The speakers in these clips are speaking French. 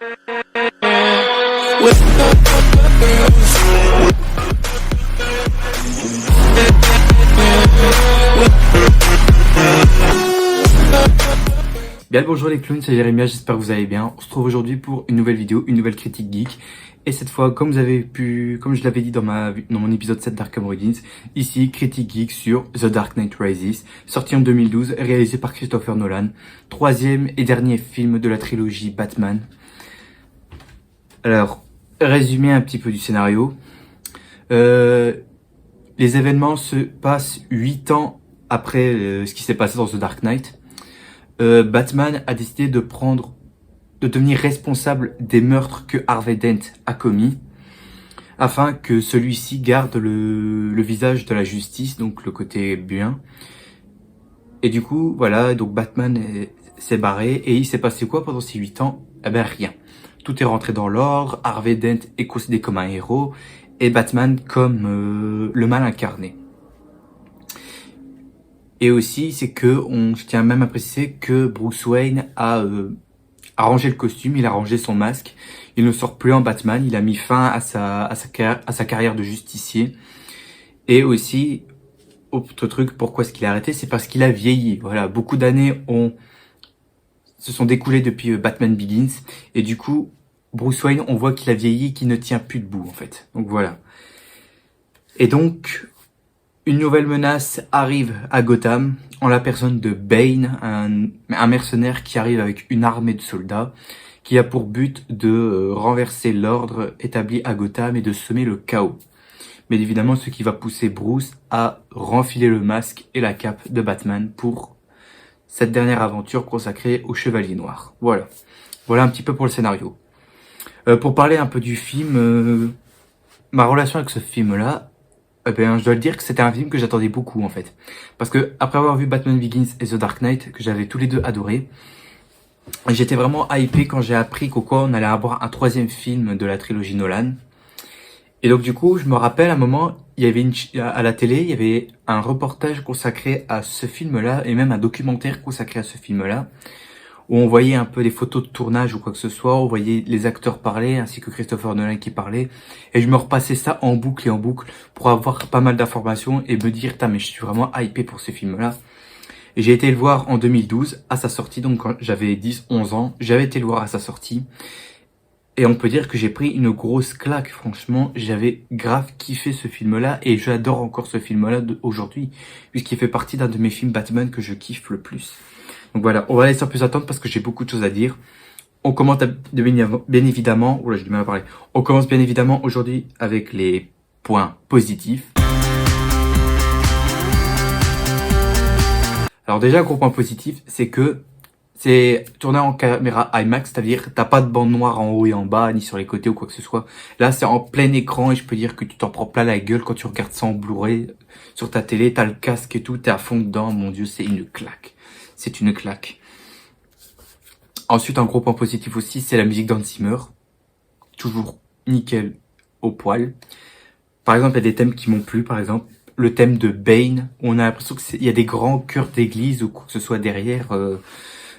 Bien le bonjour les clowns, c'est Jérémia, j'espère que vous allez bien. On se trouve aujourd'hui pour une nouvelle vidéo, une nouvelle critique geek. Et cette fois, comme je l'avais dit dans mon épisode 7 d'Arkham Origins, ici, critique geek sur The Dark Knight Rises, sorti en 2012, réalisé par Christopher Nolan, troisième et dernier film de la trilogie Batman. Alors, résumé un petit peu du scénario. Les événements se passent 8 ans après ce qui s'est passé dans The Dark Knight. Batman a décidé de devenir responsable des meurtres que Harvey Dent a commis, afin que celui-ci garde le visage de la justice, donc le côté bien. Et du coup, voilà, donc Batman s'est barré, et il s'est passé quoi pendant ces 8 ans? Eh ben rien. Tout est rentré dans l'ordre, Harvey Dent est considéré comme un héros, et Batman comme le mal incarné. Et aussi, c'est que je tiens même à préciser que Bruce Wayne a rangé le costume, il a rangé son masque. Il ne sort plus en Batman, il a mis fin à sa carrière de justicier. Et aussi, autre truc, pourquoi est-ce qu'il a arrêté? C'est parce qu'il a vieilli. Voilà, beaucoup d'années se sont découlées depuis Batman Begins. Et du coup, Bruce Wayne, on voit qu'il a vieilli, qu'il ne tient plus debout, en fait. Donc voilà. Et donc, une nouvelle menace arrive à Gotham, en la personne de Bane, un mercenaire qui arrive avec une armée de soldats, qui a pour but de renverser l'ordre établi à Gotham et de semer le chaos. Mais évidemment, ce qui va pousser Bruce à renfiler le masque et la cape de Batman pour cette dernière aventure consacrée au Chevalier Noir. Voilà. Voilà un petit peu pour le scénario. Pour parler un peu du film, ma relation avec ce film-là, eh ben, je dois le dire que c'était un film que j'attendais beaucoup en fait. Parce que après avoir vu Batman Begins et The Dark Knight, que j'avais tous les deux adoré, j'étais vraiment hypé quand j'ai appris on allait avoir un troisième film de la trilogie Nolan. Et donc du coup, je me rappelle à un moment, il y avait à la télé, il y avait un reportage consacré à ce film-là, et même un documentaire consacré à ce film-là, où on voyait un peu des photos de tournage ou quoi que ce soit, on voyait les acteurs parler, ainsi que Christopher Nolan qui parlait, et je me repassais ça en boucle et en boucle, pour avoir pas mal d'informations, et me dire, mais je suis vraiment hypé pour ce film-là. Et j'ai été le voir en 2012, à sa sortie, donc quand j'avais 10-11 ans, j'avais été le voir à sa sortie, et on peut dire que j'ai pris une grosse claque, franchement, j'avais grave kiffé ce film-là, et j'adore encore ce film-là aujourd'hui, puisqu'il fait partie d'un de mes films Batman que je kiffe le plus. Donc voilà, on va aller sans plus attendre parce que j'ai beaucoup de choses à dire. On commence bien évidemment, oula j'ai du mal à parler. On commence bien évidemment aujourd'hui avec les points positifs. Alors déjà, un gros point positif, c'est que c'est tourné en caméra IMAX, c'est-à-dire t'as pas de bande noire en haut et en bas, ni sur les côtés ou quoi que ce soit. Là, c'est en plein écran et je peux dire que tu t'en prends plein la gueule quand tu regardes ça en Blu-ray sur ta télé, t'as le casque et tout, t'es à fond dedans, mon dieu, c'est une claque. C'est une claque. Ensuite, un gros point positif aussi, c'est la musique d'Hans Zimmer. Toujours nickel au poil. Par exemple, il y a des thèmes qui m'ont plu, par exemple. Le thème de Bane, on a l'impression qu'il y a des grands chœurs d'église ou quoi que ce soit derrière.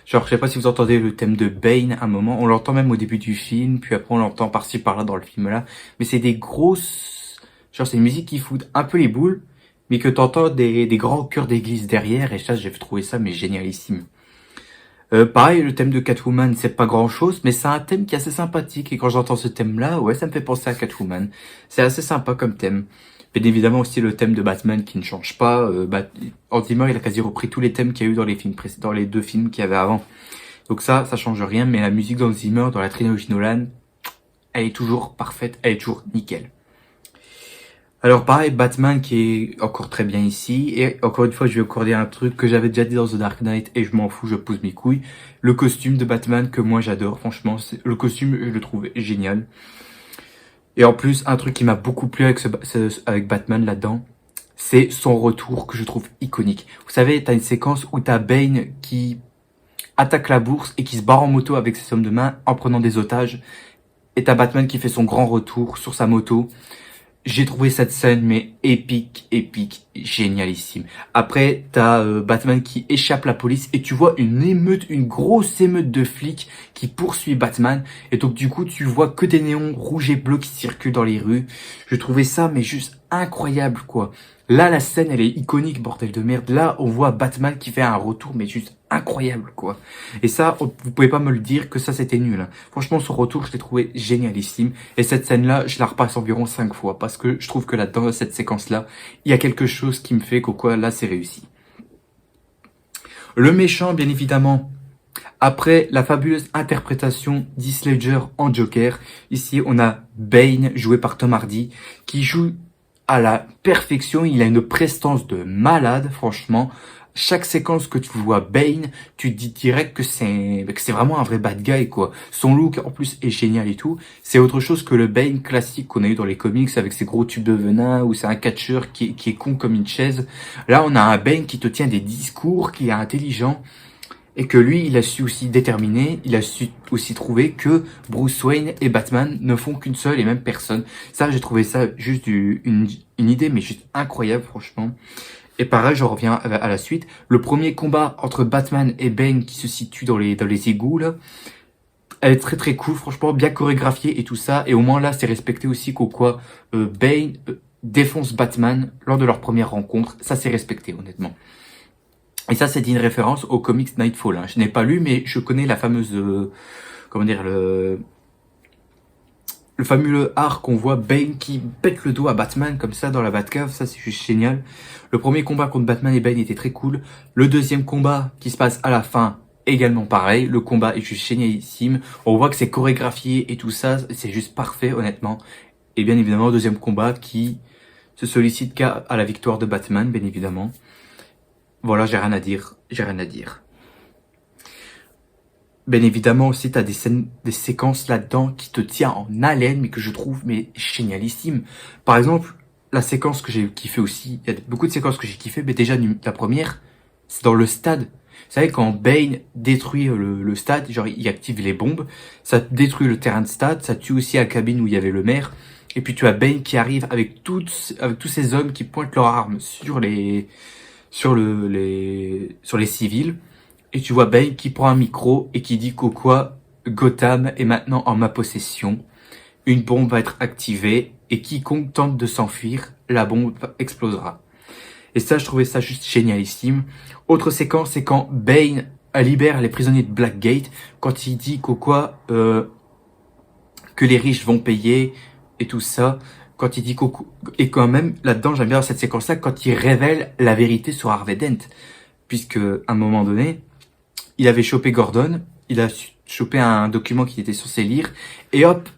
Genre, je sais pas si vous entendez le thème de Bane à un moment. On l'entend même au début du film, puis après on l'entend par-ci par-là dans le film là. Mais c'est des grosses... Genre, c'est une musique qui fout un peu les boules, mais que t'entends des grands chœurs d'église derrière, et ça, j'ai trouvé ça, mais génialissime. Pareil, le thème de Catwoman, c'est pas grand chose, mais c'est un thème qui est assez sympathique, et quand j'entends ce thème-là, ouais, ça me fait penser à Catwoman. C'est assez sympa comme thème. Bien évidemment aussi le thème de Batman qui ne change pas. Hans Zimmer, il a quasi repris tous les thèmes qu'il y a eu dans les films dans les deux films qu'il y avait avant. Donc ça change rien, mais la musique d'Hans Zimmer dans la trilogie Nolan, elle est toujours parfaite, elle est toujours nickel. Alors pareil, Batman qui est encore très bien ici, et encore une fois je vais encore dire un truc que j'avais déjà dit dans The Dark Knight et je m'en fous, je pose mes couilles. Le costume de Batman que moi j'adore, franchement, le costume je le trouve génial. Et en plus, un truc qui m'a beaucoup plu avec Batman là-dedans, c'est son retour que je trouve iconique. Vous savez, t'as une séquence où t'as Bane qui attaque la bourse et qui se barre en moto avec ses hommes de main en prenant des otages, et t'as Batman qui fait son grand retour sur sa moto. J'ai trouvé cette scène mais épique, génialissime. Après, t'as Batman qui échappe la police et tu vois une émeute, une grosse émeute de flics qui poursuit Batman. Et donc du coup, tu vois que des néons rouges et bleus qui circulent dans les rues. Je trouvais ça mais juste incroyable quoi. Là, la scène, elle est iconique, bordel de merde. Là, on voit Batman qui fait un retour mais juste incroyable quoi. Et ça, vous pouvez pas me le dire que ça c'était nul, hein. Franchement, son retour, je l'ai trouvé génialissime. Et cette scène-là, je la repasse environ 5 fois parce que je trouve que là-dedans, dans cette séquence-là, il y a quelque chose qui me fait qu'au quoi, là, c'est réussi. Le méchant, bien évidemment, après la fabuleuse interprétation d'Heath Ledger en Joker, ici, on a Bane, joué par Tom Hardy, qui joue à la perfection. Il a une prestance de malade, franchement. Chaque séquence que tu vois Bane, tu te dis direct que c'est vraiment un vrai bad guy, quoi. Son look, en plus, est génial et tout. C'est autre chose que le Bane classique qu'on a eu dans les comics avec ses gros tubes de venin, où c'est un catcheur qui est con comme une chaise. Là, on a un Bane qui te tient des discours, qui est intelligent, et que lui, il a su aussi déterminer, il a su aussi trouver que Bruce Wayne et Batman ne font qu'une seule et même personne. Ça, j'ai trouvé ça juste une idée, mais juste incroyable, franchement. Et pareil, je reviens à la suite. Le premier combat entre Batman et Bane qui se situe dans les égouts, là, elle est très cool, franchement, bien chorégraphiée et tout ça. Et au moins là, c'est respecté aussi qu'au quoi Bane défonce Batman lors de leur première rencontre. Ça, c'est respecté, honnêtement. Et ça, c'est une référence au comics Nightfall, hein. Je n'ai pas lu, mais je connais la fameuse, comment dire, le fameux art qu'on voit Bane qui pète le dos à Batman comme ça dans la Batcave. Ça, c'est juste génial. Le premier combat contre Batman et Bane était très cool. Le deuxième combat qui se passe à la fin, également pareil. Le combat est juste génialissime. On voit que c'est chorégraphié et tout ça. C'est juste parfait, honnêtement. Et bien évidemment, le deuxième combat qui se sollicite qu'à la victoire de Batman, bien évidemment. Voilà, j'ai rien à dire. J'ai rien à dire. Bien évidemment aussi, t'as des scènes, des séquences là-dedans qui te tiennent en haleine, mais que je trouve mais génialissime. Par exemple, la séquence que j'ai kiffé aussi, il y a beaucoup de séquences que j'ai kiffé, mais déjà la première, c'est dans le stade. Vous savez, quand Bane détruit le stade, genre il active les bombes, ça détruit le terrain de stade, ça tue aussi la cabine où il y avait le maire, et puis tu as Bane qui arrive avec tous ces hommes qui pointent leurs armes sur sur les civils. Et tu vois Bane qui prend un micro et qui dit qu'au quoi Gotham est maintenant en ma possession. Une bombe va être activée et quiconque tente de s'enfuir, la bombe explosera. Et ça, je trouvais ça juste génialissime. Autre séquence, c'est quand Bane libère les prisonniers de Blackgate, quand il dit qu'au quoi que les riches vont payer et tout ça. Quand il dit et quand même là-dedans, j'aime bien cette séquence-là quand il révèle la vérité sur Harvey Dent, puisque à un moment donné, il avait chopé Gordon, il a chopé un document qu'il était censé lire, et hop,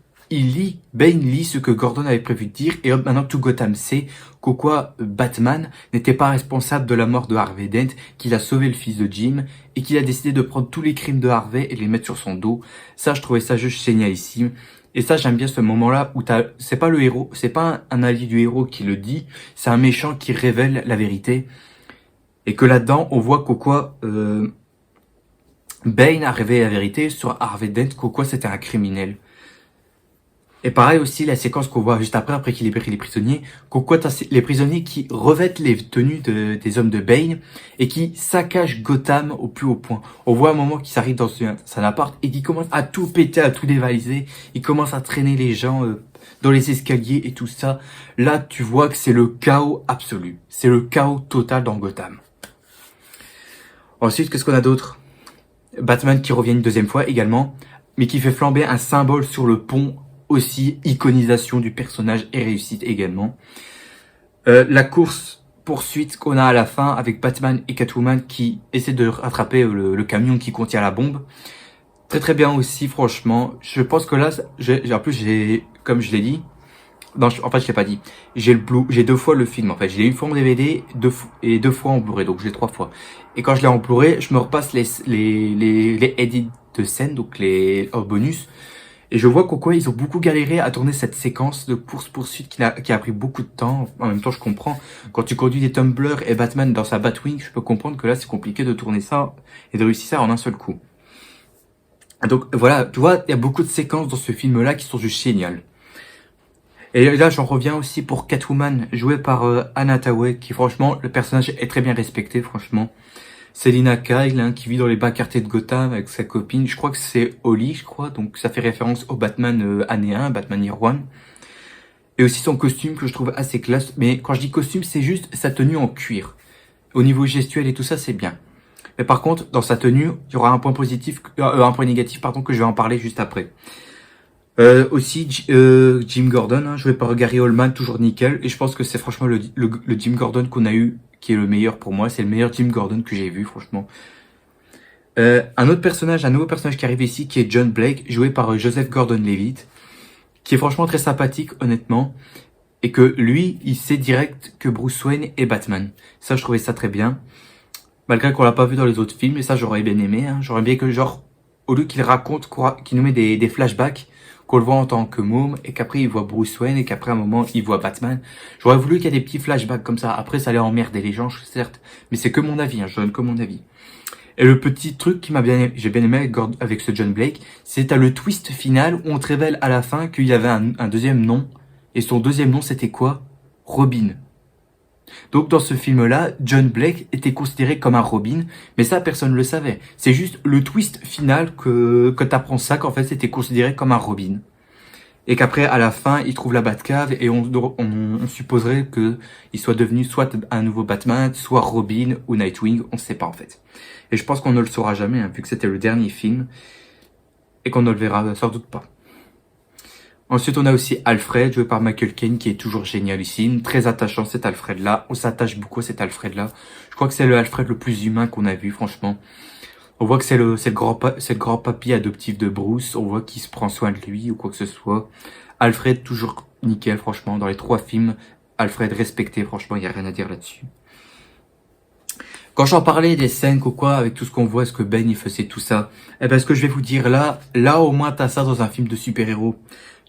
Bane lit ce que Gordon avait prévu de dire, et hop, maintenant tout Gotham sait qu'au quoi Batman n'était pas responsable de la mort de Harvey Dent, qu'il a sauvé le fils de Jim, et qu'il a décidé de prendre tous les crimes de Harvey et les mettre sur son dos. Ça, je trouvais ça juste génialissime. Et ça, j'aime bien ce moment-là où c'est pas le héros, c'est pas un allié du héros qui le dit, c'est un méchant qui révèle la vérité. Et que là-dedans, on voit qu'au quoi, Bane a révélé la vérité sur Harvey Dent, qu'au quoi c'était un criminel. Et pareil aussi, la séquence qu'on voit juste après qu'il libère les prisonniers, qu'au quoi t'as les prisonniers qui revêtent les tenues des hommes de Bane et qui saccagent Gotham au plus haut point. On voit un moment qu'ils arrivent dans son appart et qu'ils commencent à tout péter, à tout dévaliser. Ils commencent à traîner les gens dans les escaliers et tout ça. Là, tu vois que c'est le chaos absolu. C'est le chaos total dans Gotham. Ensuite, qu'est-ce qu'on a d'autre? Batman qui revient une deuxième fois également, mais qui fait flamber un symbole sur le pont aussi, iconisation du personnage et réussite également. La course-poursuite qu'on a à la fin avec Batman et Catwoman qui essaient de rattraper le camion qui contient la bombe. Très bien aussi, franchement. Je pense que là, en plus, comme je l'ai dit, non, en fait, je l'ai pas dit. J'ai 2 fois le film, en fait. Je l'ai une fois en DVD, et 2 fois en Blu-ray, donc je l'ai 3 fois. Et quand je l'ai en Blu-ray, je me repasse les edits de scène, donc les bonus. Et je vois qu'au quoi ils ont beaucoup galéré à tourner cette séquence de course-poursuite qui a pris beaucoup de temps. En même temps, je comprends. Quand tu conduis des Tumblr et Batman dans sa Batwing, je peux comprendre que là, c'est compliqué de tourner ça et de réussir ça en un seul coup. Donc voilà, tu vois, il y a beaucoup de séquences dans ce film-là qui sont juste géniales. Et là, j'en reviens aussi pour Catwoman, jouée par Anna Hathaway, qui franchement, le personnage est très bien respecté, franchement. Selina Kyle, hein, qui vit dans les bas quartiers de Gotham avec sa copine. Je crois que c'est Holly, je crois. Donc ça fait référence au Batman année 1, Batman Year One. Et aussi son costume que je trouve assez classe. Mais quand je dis costume, c'est juste sa tenue en cuir. Au niveau gestuel et tout ça, c'est bien. Mais par contre, dans sa tenue, il y aura un point positif, un point négatif, pardon, que je vais en parler juste après. Aussi, Jim Gordon, hein, joué par Gary Oldman, toujours nickel. Et je pense que c'est franchement le Jim Gordon qu'on a eu qui est le meilleur pour moi. C'est le meilleur Jim Gordon que j'ai vu, franchement. Un autre personnage, un nouveau personnage qui arrive ici, qui est John Blake, joué par Joseph Gordon-Levitt, qui est franchement très sympathique, honnêtement. Et que lui, il sait direct que Bruce Wayne est Batman. Ça, je trouvais ça très bien. Malgré qu'on l'a pas vu dans les autres films, et ça, j'aurais bien aimé. Hein. J'aurais bien que, genre, au lieu qu'il raconte, qu'il nous met des flashbacks, qu'on le voit en tant que môme, et qu'après il voit Bruce Wayne, et qu'après un moment il voit Batman. J'aurais voulu qu'il y ait des petits flashbacks comme ça. Après, ça allait emmerder les gens, certes, mais c'est que mon avis, hein, je donne que mon avis. Et le petit truc qui j'ai bien aimé avec ce John Blake, c'est à le twist final où on te révèle à la fin qu'il y avait un deuxième nom, et son deuxième nom c'était quoi? Robin. Donc dans ce film-là, John Blake était considéré comme un Robin, mais ça personne ne le savait. C'est juste le twist final que t'apprends ça, qu'en fait c'était considéré comme un Robin. Et qu'après, à la fin, il trouve la Batcave et on supposerait que il soit devenu soit un nouveau Batman, soit Robin ou Nightwing, on ne sait pas en fait. Et je pense qu'on ne le saura jamais, hein, vu que c'était le dernier film, et qu'on ne le verra sans doute pas. Ensuite, on a aussi Alfred, joué par Michael Caine, qui est toujours génialissime, très attachant cet Alfred-là. On s'attache beaucoup à cet Alfred-là. Je crois que c'est le Alfred le plus humain qu'on a vu, franchement. On voit que c'est le grand papy adoptif de Bruce. On voit qu'il se prend soin de lui ou quoi que ce soit. Alfred, toujours nickel, franchement. Dans les 3 films, Alfred respecté, franchement, il n'y a rien à dire là-dessus. Quand j'en parlais des scènes ou quoi, avec tout ce qu'on voit, est-ce que Ben il faisait tout ça, eh ben ce que je vais vous dire là au moins t'as ça dans un film de super-héros.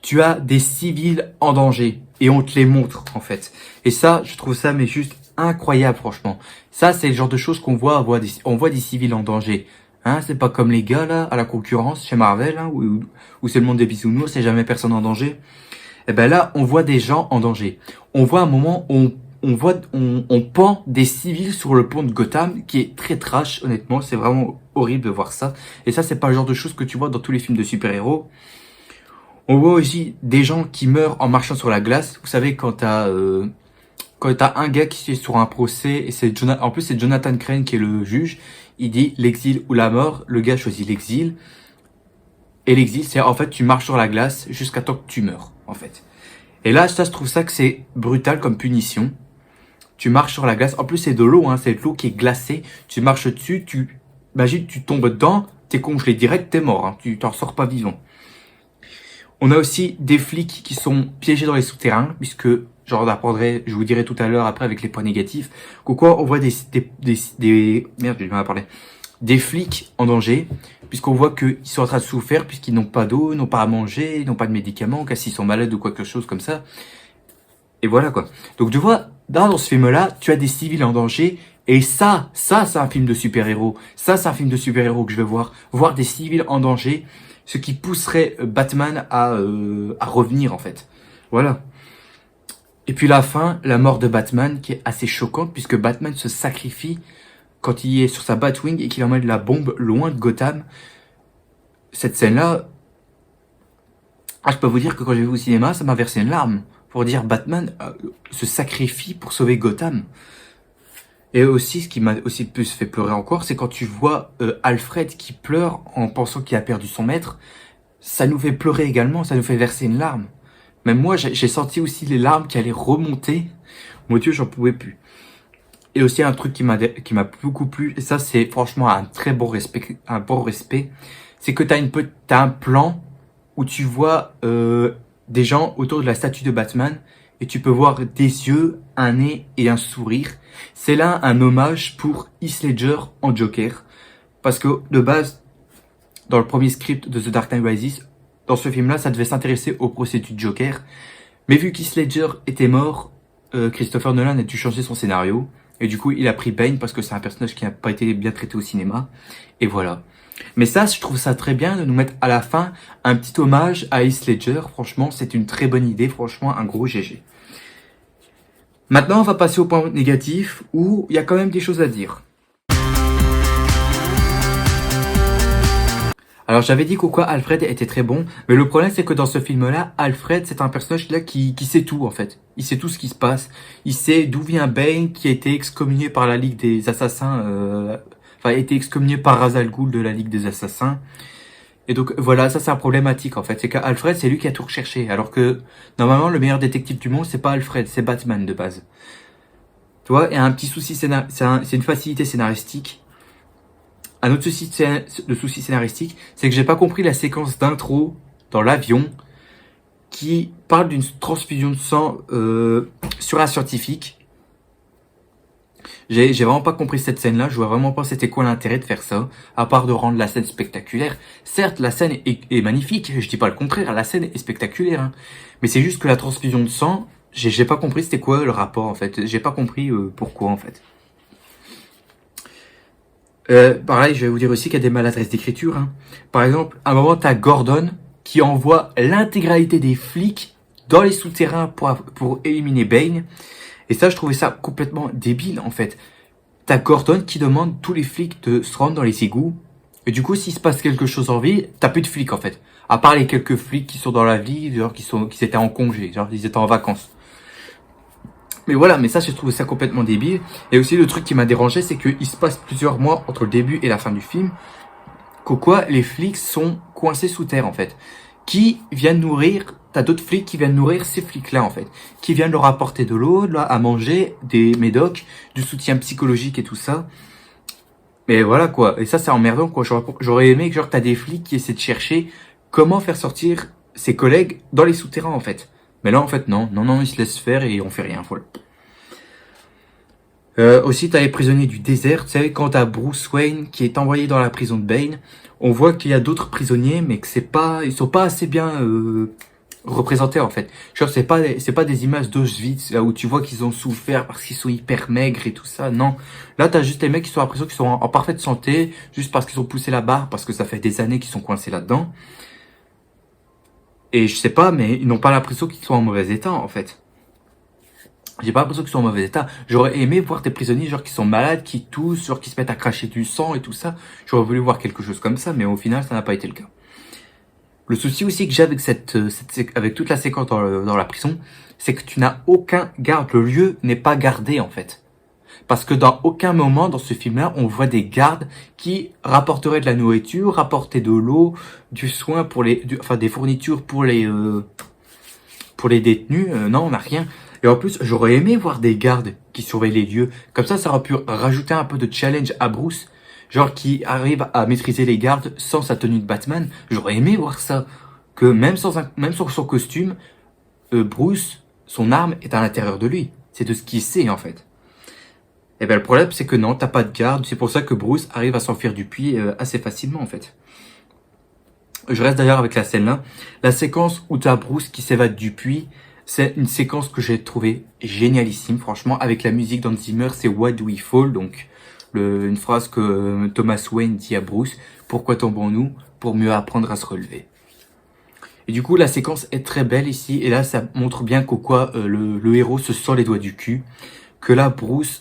Tu as des civils en danger et on te les montre en fait. Et ça, je trouve ça mais juste incroyable franchement. Ça c'est le genre de choses qu'on voit, on voit des civils en danger. Hein, c'est pas comme les gars là à la concurrence chez Marvel hein, où c'est le monde des bisounours, c'est jamais personne en danger. Eh ben là, on voit des gens en danger. On voit un moment où on pend des civils sur le pont de Gotham, qui est très trash, honnêtement. C'est vraiment horrible de voir ça. Et ça, c'est pas le genre de choses que tu vois dans tous les films de super-héros. On voit aussi des gens qui meurent en marchant sur la glace. Vous savez, quand t'as un gars qui est sur un procès, et en plus c'est Jonathan Crane qui est le juge, il dit l'exil ou la mort, le gars choisit l'exil. Et l'exil, c'est en fait, tu marches sur la glace jusqu'à temps que tu meurs, en fait. Et là, ça, je trouve ça que c'est brutal comme punition. Tu marches sur la glace. En plus, c'est de l'eau, hein. C'est de l'eau qui est glacée. Tu marches dessus, imagine, tu tombes dedans, t'es congelé direct, t'es mort, hein. Tu t'en sors pas vivant. On a aussi des flics qui sont piégés dans les souterrains, puisque, genre, je vous dirai tout à l'heure après avec les points négatifs, quoi, on voit merde, j'ai mal à parler. Des flics en danger, puisqu'on voit qu'ils sont en train de souffrir, puisqu'ils n'ont pas d'eau, n'ont pas à manger, ils n'ont pas de médicaments, qu'à s'ils sont malades ou quelque chose comme ça. Et voilà quoi. Donc tu vois, dans ce film-là, tu as des civils en danger, et ça c'est un film de super-héros. Ça, c'est un film de super-héros que je veux voir. Voir des civils en danger, ce qui pousserait Batman à revenir en fait. Voilà. Et puis la fin, la mort de Batman, qui est assez choquante, puisque Batman se sacrifie quand il est sur sa Batwing et qu'il emmène la bombe loin de Gotham. Cette scène-là, je peux vous dire que quand j'ai vu au cinéma, ça m'a versé une larme. Pour dire Batman se sacrifie pour sauver Gotham. Et aussi, ce qui m'a aussi plus fait pleurer encore, c'est quand tu vois Alfred qui pleure en pensant qu'il a perdu son maître. Ça nous fait pleurer également, ça nous fait verser une larme. Même moi, j'ai senti aussi les larmes qui allaient remonter. Mon Dieu, j'en pouvais plus. Et aussi un truc qui m'a beaucoup plu, et ça c'est franchement un très bon respect, c'est que t'as un plan où tu vois des gens autour de la statue de Batman et tu peux voir des yeux, un nez et un sourire. C'est là un hommage pour Heath Ledger en Joker, parce que de base, dans le premier script de The Dark Knight Rises, dans ce film-là, ça devait s'intéresser au procès du Joker, mais vu qu'Heath Ledger était mort, Christopher Nolan a dû changer son scénario. Et du coup, il a pris Bane parce que c'est un personnage qui n'a pas été bien traité au cinéma. Et voilà. Mais ça, je trouve ça très bien de nous mettre à la fin un petit hommage à Heath Ledger. Franchement, c'est une très bonne idée. Franchement, un gros GG. Maintenant, on va passer au point négatif où il y a quand même des choses à dire. Alors j'avais dit qu'au Alfred était très bon, mais le problème c'est que dans ce film-là, Alfred c'est un personnage là qui sait tout en fait. Il sait tout ce qui se passe. Il sait d'où vient Bane qui a été excommunié par la Ligue des Assassins, enfin a été excommunié par Ra's al Ghul de la Ligue des Assassins. Et donc voilà, ça c'est un problématique en fait. C'est qu'Alfred c'est lui qui a tout recherché, alors que normalement le meilleur détective du monde c'est pas Alfred, c'est Batman de base. Tu vois, il y a un petit souci c'est une facilité scénaristique. Un autre souci scénaristique, c'est que j'ai pas compris la séquence d'intro dans l'avion qui parle d'une transfusion de sang sur un scientifique. J'ai vraiment pas compris cette scène-là. Je vois vraiment pas c'était quoi l'intérêt de faire ça, à part de rendre la scène spectaculaire. Certes, la scène est magnifique. Je dis pas le contraire. La scène est spectaculaire, hein. Mais c'est juste que la transfusion de sang, j'ai pas compris c'était quoi le rapport en fait. J'ai pas compris pourquoi en fait. Pareil, je vais vous dire aussi qu'il y a des maladresses d'écriture, hein. Par exemple, à un moment, t'as Gordon qui envoie l'intégralité des flics dans les souterrains pour éliminer Bane. Et ça, je trouvais ça complètement débile, en fait. T'as Gordon qui demande tous les flics de se rendre dans les égouts. Et du coup, s'il se passe quelque chose en ville, t'as plus de flics, en fait. À part les quelques flics qui sont dans la ville, genre qui étaient en congé, genre ils étaient en vacances. Mais voilà, mais ça, j'ai trouvé ça complètement débile. Et aussi, le truc qui m'a dérangé, c'est qu'il se passe plusieurs mois entre le début et la fin du film, les flics sont coincés sous terre, en fait. Qui viennent nourrir, t'as d'autres flics qui viennent nourrir ces flics-là, en fait. Qui viennent leur apporter de l'eau, à manger, des médocs, du soutien psychologique et tout ça. Mais voilà, quoi. Et ça, c'est emmerdant, quoi. J'aurais aimé que, genre, t'as des flics qui essaient de chercher comment faire sortir ses collègues dans les souterrains, en fait. Mais là, en fait, non, ils se laissent faire et on fait rien, voilà. Aussi, t'as les prisonniers du désert. Tu sais, quand t'as Bruce Wayne qui est envoyé dans la prison de Bane, on voit qu'il y a d'autres prisonniers, mais que ils sont pas assez bien représentés en fait. Genre, c'est pas des images d'Auschwitz là où tu vois qu'ils ont souffert parce qu'ils sont hyper maigres et tout ça. Non, là t'as juste les mecs qui sont l'impression qu'ils sont en parfaite santé, juste parce qu'ils ont poussé la barre, parce que ça fait des années qu'ils sont coincés là-dedans. Et je sais pas, mais ils n'ont pas l'impression qu'ils sont en mauvais état en fait. J'ai pas l'impression qu'ils sont en mauvais état. J'aurais aimé voir des prisonniers genre qui sont malades, qui toussent, genre qui se mettent à cracher du sang et tout ça. J'aurais voulu voir quelque chose comme ça, mais au final, ça n'a pas été le cas. Le souci aussi que j'ai avec avec toute la séquence dans la prison, c'est que tu n'as aucun garde. Le lieu n'est pas gardé en fait. Parce que dans aucun moment dans ce film-là, on voit des gardes qui rapporteraient de la nourriture, rapporter de l'eau, du soin enfin des fournitures pour les détenus. Non, on n'a rien. Et en plus, j'aurais aimé voir des gardes qui surveillent les lieux. Comme ça aurait pu rajouter un peu de challenge à Bruce. Genre qui arrive à maîtriser les gardes sans sa tenue de Batman. J'aurais aimé voir ça. Que même sans son costume, Bruce, son arme est à l'intérieur de lui. C'est de ce qu'il sait en fait. Et ben le problème c'est que non, t'as pas de garde. C'est pour ça que Bruce arrive à s'enfuir du puits assez facilement en fait. Je reste d'ailleurs avec la scène là. La séquence où t'as Bruce qui s'évade du puits. C'est une séquence que j'ai trouvée génialissime, franchement, avec la musique d'Hans Zimmer, c'est Why Do We Fall, donc une phrase que Thomas Wayne dit à Bruce, pourquoi tombons-nous? Pour mieux apprendre à se relever. Et du coup, la séquence est très belle ici, et là, ça montre bien le héros se sort les doigts du cul, que là, Bruce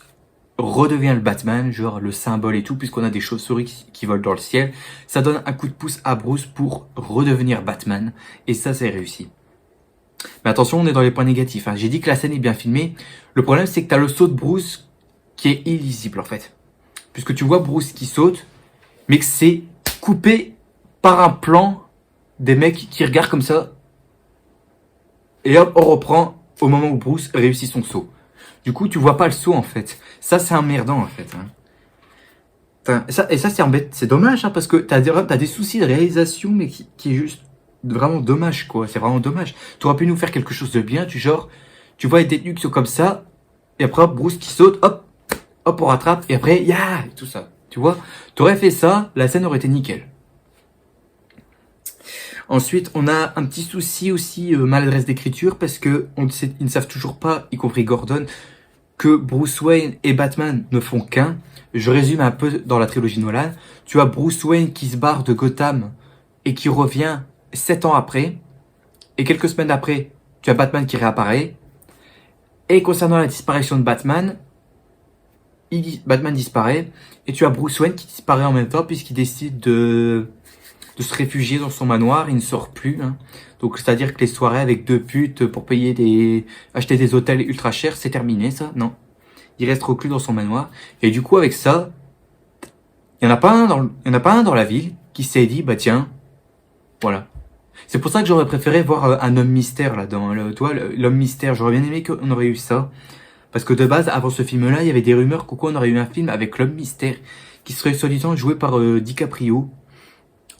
redevient le Batman, genre le symbole et tout, puisqu'on a des chauves-souris qui volent dans le ciel. Ça donne un coup de pouce à Bruce pour redevenir Batman, et ça, c'est réussi. Mais attention, on est dans les points négatifs, hein. J'ai dit que la scène est bien filmée. Le problème, c'est que t'as le saut de Bruce qui est illisible, en fait. Puisque tu vois Bruce qui saute, mais que c'est coupé par un plan des mecs qui regardent comme ça. Et hop, on reprend au moment où Bruce réussit son saut. Du coup, tu vois pas le saut, en fait. Ça, c'est emmerdant, en fait, hein. C'est dommage, hein, parce que t'as des soucis de réalisation, mais qui est juste vraiment dommage, quoi. C'est vraiment dommage. Tu aurais pu nous faire quelque chose de bien, tu vois les détenus qui sont comme ça, et après, Bruce qui saute, hop, on rattrape, et après, et tout ça. Tu vois, t'aurais fait ça, la scène aurait été nickel. Ensuite, on a un petit souci aussi, maladresse d'écriture, parce que ils ne savent toujours pas, y compris Gordon, que Bruce Wayne et Batman ne font qu'un. Je résume un peu dans la trilogie Nolan. Tu as Bruce Wayne qui se barre de Gotham et qui revient 7 ans après. Et quelques semaines après, tu as Batman qui réapparaît. Et concernant la disparition de Batman, Batman disparaît. Et tu as Bruce Wayne qui disparaît en même temps puisqu'il décide de se réfugier dans son manoir. Il ne sort plus. Hein. Donc c'est-à-dire que les soirées avec deux putes pour acheter des hôtels ultra chers, c'est terminé ça. Non. Il reste reclus dans son manoir. Et du coup, avec ça, il n'y en a pas un dans la ville qui s'est dit, bah tiens, voilà. C'est pour ça que j'aurais préféré voir un homme mystère là-dedans. Toi, l'homme mystère, j'aurais bien aimé qu'on aurait eu ça. Parce que de base, avant ce film-là, il y avait des rumeurs qu'on aurait eu un film avec l'homme mystère, qui serait soi-disant joué par DiCaprio.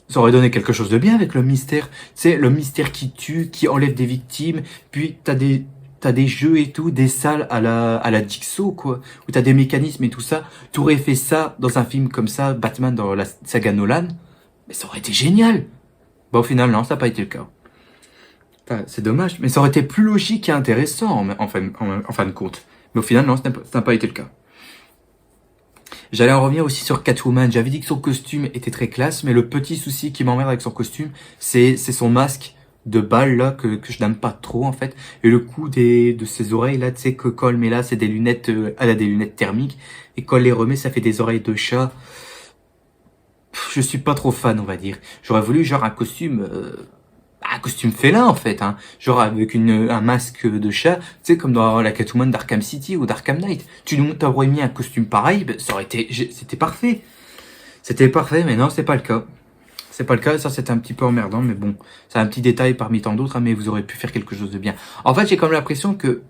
Ça aurait donné quelque chose de bien avec l'homme mystère. Tu sais, l'homme mystère qui tue, qui enlève des victimes, puis t'as des jeux et tout, des salles à la Jigsaw, quoi, où t'as des mécanismes et tout ça. T'aurais fait ça dans un film comme ça, Batman dans la saga Nolan, mais ça aurait été génial. Bah, au final, non, ça n'a pas été le cas. Enfin, c'est dommage, mais ça aurait été plus logique et intéressant en fin de compte. Mais au final, non, ça n'a pas été le cas. J'allais en revenir aussi sur Catwoman. J'avais dit que son costume était très classe, mais le petit souci qui m'emmerde avec son costume, c'est son masque de balle là que je n'aime pas trop en fait, et le coup de ses oreilles là, tu sais que quand elle met là, c'est des lunettes, elle a des lunettes thermiques, et quand elle les remet, ça fait des oreilles de chat. Je suis pas trop fan, on va dire. J'aurais voulu genre un costume félin en fait, hein. Genre avec un masque de chat, tu sais comme dans la Catwoman d'Arkham City ou d'Arkham Knight. T'aurais mis un costume pareil, ben, ça aurait été, c'était parfait. C'était parfait, mais non, c'est pas le cas. C'est pas le cas, ça c'était un petit peu emmerdant, mais bon, c'est un petit détail parmi tant d'autres, hein, mais vous aurez pu faire quelque chose de bien. En fait, j'ai comme l'impression que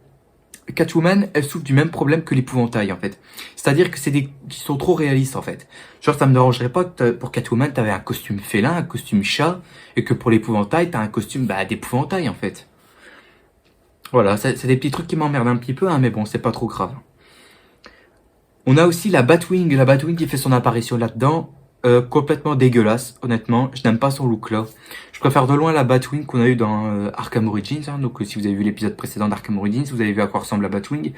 Catwoman, elle souffre du même problème que l'épouvantail, en fait. C'est-à-dire que qui sont trop réalistes, en fait. Genre, ça me dérangerait pas que pour Catwoman, t'avais un costume félin, un costume chat, et que pour l'épouvantail, t'as un costume, d'épouvantail, en fait. Voilà, c'est des petits trucs qui m'emmerdent un petit peu, hein, mais bon, c'est pas trop grave. On a aussi la Batwing qui fait son apparition là-dedans. Complètement dégueulasse, honnêtement. Je n'aime pas son look là. Je préfère de loin la Batwing qu'on a eu dans Arkham Origins. Hein. Donc si vous avez vu l'épisode précédent d'Arkham Origins, vous avez vu à quoi ressemble la Batwing.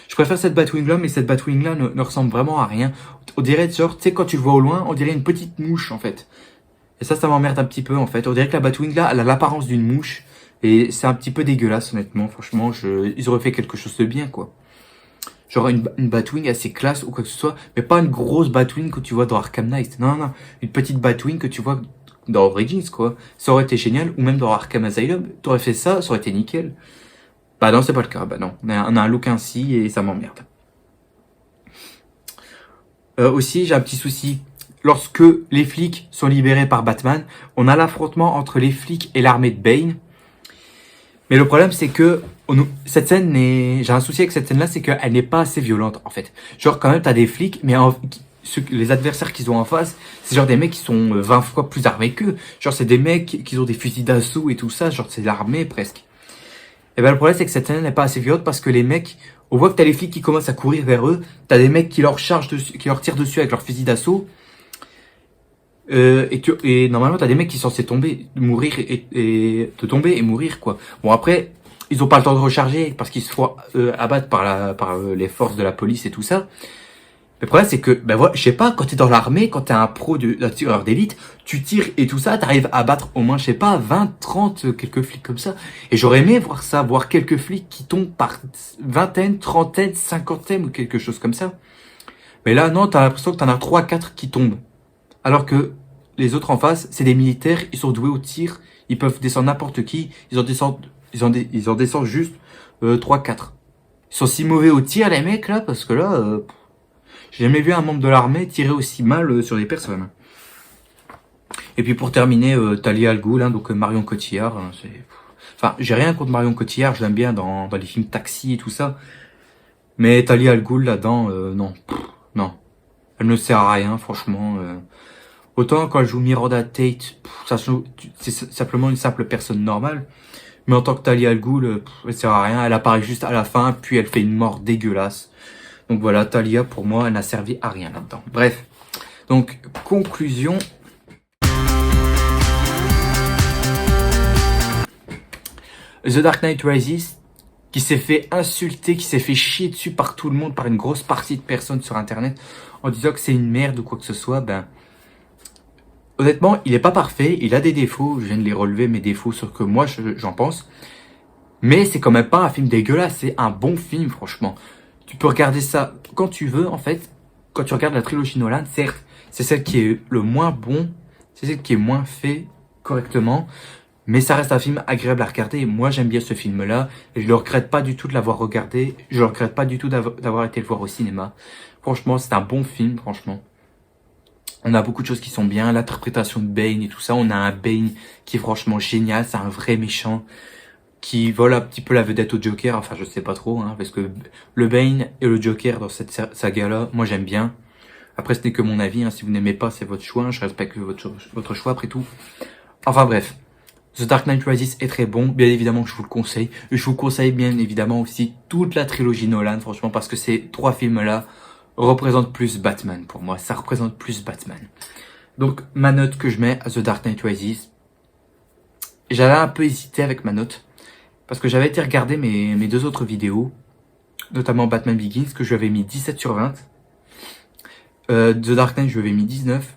Je préfère cette Batwing là, mais cette Batwing là ne ressemble vraiment à rien. On dirait genre, tu sais, quand tu le vois au loin, on dirait une petite mouche en fait. Et ça m'emmerde un petit peu en fait. On dirait que la Batwing là, elle a l'apparence d'une mouche. Et c'est un petit peu dégueulasse honnêtement. Franchement, ils auraient fait quelque chose de bien quoi. Genre une Batwing assez classe ou quoi que ce soit, mais pas une grosse Batwing que tu vois dans Arkham Knight. Non, non, une petite Batwing que tu vois dans Origins, quoi. Ça aurait été génial, ou même dans Arkham Asylum. T'aurais fait ça, ça aurait été nickel. Bah non, c'est pas le cas, bah non. On a un look ainsi et ça m'emmerde. Aussi, j'ai un petit souci. Lorsque les flics sont libérés par Batman, on a l'affrontement entre les flics et l'armée de Bane. Mais le problème, c'est que cette scène j'ai un souci avec cette scène-là, c'est qu'elle n'est pas assez violente, en fait. Genre, quand même, t'as des flics, mais les adversaires qu'ils ont en face, c'est genre des mecs qui sont 20 fois plus armés qu'eux. Genre, c'est des mecs qui ont des fusils d'assaut et tout ça, genre, c'est l'armée, presque. Et ben, le problème, c'est que cette scène n'est pas assez violente parce que les mecs, on voit que t'as les flics qui commencent à courir vers eux, t'as des mecs qui leur tirent dessus avec leurs fusils d'assaut, et normalement t'as des mecs qui sont censés mourir et tomber et mourir quoi. Bon après ils ont pas le temps de recharger parce qu'ils se font abattre par les forces de la police et tout ça. Le problème c'est que ben voilà, je sais pas, quand t'es dans l'armée, quand t'es un pro d'un tireur d'élite, tu tires et tout ça, t'arrives à battre au moins je sais pas 20, 30 quelques flics comme ça. Et j'aurais aimé voir quelques flics qui tombent par vingtaine, trentaine, cinquantaine ou quelque chose comme ça. Mais là non, t'as l'impression que t'en as 3, 4 qui tombent. Alors que les autres en face, c'est des militaires, ils sont doués au tir, ils peuvent descendre n'importe qui, ils en descendent juste 3, 4. Ils sont si mauvais au tir les mecs là, parce que là, j'ai jamais vu un membre de l'armée tirer aussi mal sur des personnes. Et puis pour terminer, Talia Al Ghul, hein, donc Marion Cotillard, hein, enfin j'ai rien contre Marion Cotillard, je l'aime bien dans les films Taxi et tout ça. Mais Talia Al Ghul là-dedans, non, non. Elle ne sert à rien, franchement. Autant quand elle joue Miranda Tate, c'est simplement une simple personne normale. Mais en tant que Talia Al Ghul, elle sert à rien. Elle apparaît juste à la fin, puis elle fait une mort dégueulasse. Donc voilà, Talia, pour moi, elle n'a servi à rien là-dedans. Bref. Donc, conclusion. The Dark Knight Rises, qui s'est fait insulter, qui s'est fait chier dessus par tout le monde, par une grosse partie de personnes sur internet, en disant que c'est une merde ou quoi que ce soit, ben, honnêtement, il est pas parfait, il a des défauts, je viens de les relever, mes défauts, sur que moi j'en pense, mais c'est quand même pas un film dégueulasse, c'est un bon film, franchement. Tu peux regarder ça quand tu veux, en fait, quand tu regardes la trilogie Nolan, certes, c'est celle qui est le moins bon, c'est celle qui est moins fait correctement, mais ça reste un film agréable à regarder. Et moi, j'aime bien ce film-là. Et je le regrette pas du tout de l'avoir regardé. Je le regrette pas du tout d'avoir été le voir au cinéma. Franchement, c'est un bon film, franchement. On a beaucoup de choses qui sont bien. L'interprétation de Bane et tout ça. On a un Bane qui est franchement génial. C'est un vrai méchant qui vole un petit peu la vedette au Joker. Enfin, je sais pas trop, hein, parce que le Bane et le Joker dans cette saga-là, moi, j'aime bien. Après, ce n'est que mon avis. Hein. Si vous n'aimez pas, c'est votre choix. Je respecte votre choix, après tout. Enfin, bref. The Dark Knight Rises est très bon, bien évidemment je vous le conseille. Et je vous conseille bien évidemment aussi toute la trilogie Nolan, franchement, parce que ces trois films-là représentent plus Batman pour moi. Ça représente plus Batman. Donc ma note que je mets à The Dark Knight Rises, j'avais un peu hésité avec ma note, parce que j'avais été regarder mes deux autres vidéos, notamment Batman Begins, que je lui avais mis 17 sur 20. The Dark Knight, je lui avais mis 19.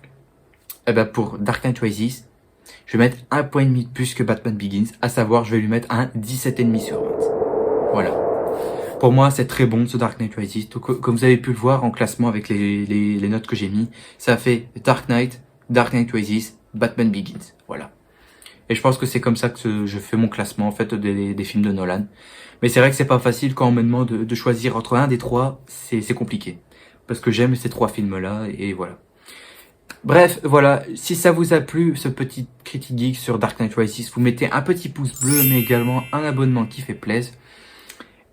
Et ben pour Dark Knight Rises, je vais mettre 1,5 point de plus que Batman Begins, à savoir, je vais lui mettre un 17,5 sur 20. Voilà. Pour moi, c'est très bon, ce Dark Knight Rises. Donc, comme vous avez pu le voir en classement avec les notes que j'ai mis, ça fait Dark Knight Rises, Batman Begins. Voilà. Et je pense que c'est comme ça que je fais mon classement, en fait, des films de Nolan. Mais c'est vrai que c'est pas facile quand on me demande de choisir entre un des trois, c'est compliqué. Parce que j'aime ces trois films-là, et voilà. Bref, voilà, si ça vous a plu, ce petit critique geek sur Dark Knight Rises, vous mettez un petit pouce bleu, mais également un abonnement qui fait plaisir.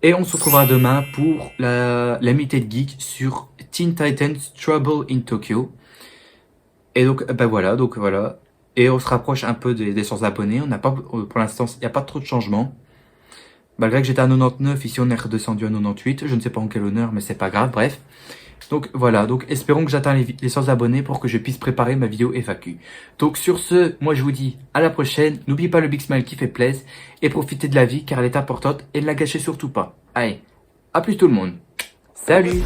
Et on se retrouvera demain pour la Limited Geek sur Teen Titans Trouble in Tokyo. Et donc, ben voilà, Et on se rapproche un peu des 100 abonnés. On n'a pas, pour l'instant, il n'y a pas trop de changements. Malgré que j'étais à 99, ici on est redescendu à 98. Je ne sais pas en quel honneur, mais c'est pas grave, bref. Donc voilà, donc espérons que j'atteins les 100 abonnés pour que je puisse préparer ma vidéo FAQ. Donc sur ce, moi je vous dis à la prochaine. N'oubliez pas le big smile qui fait plaisir et profitez de la vie car elle est importante et ne la gâchez surtout pas. Allez, à plus tout le monde. Salut!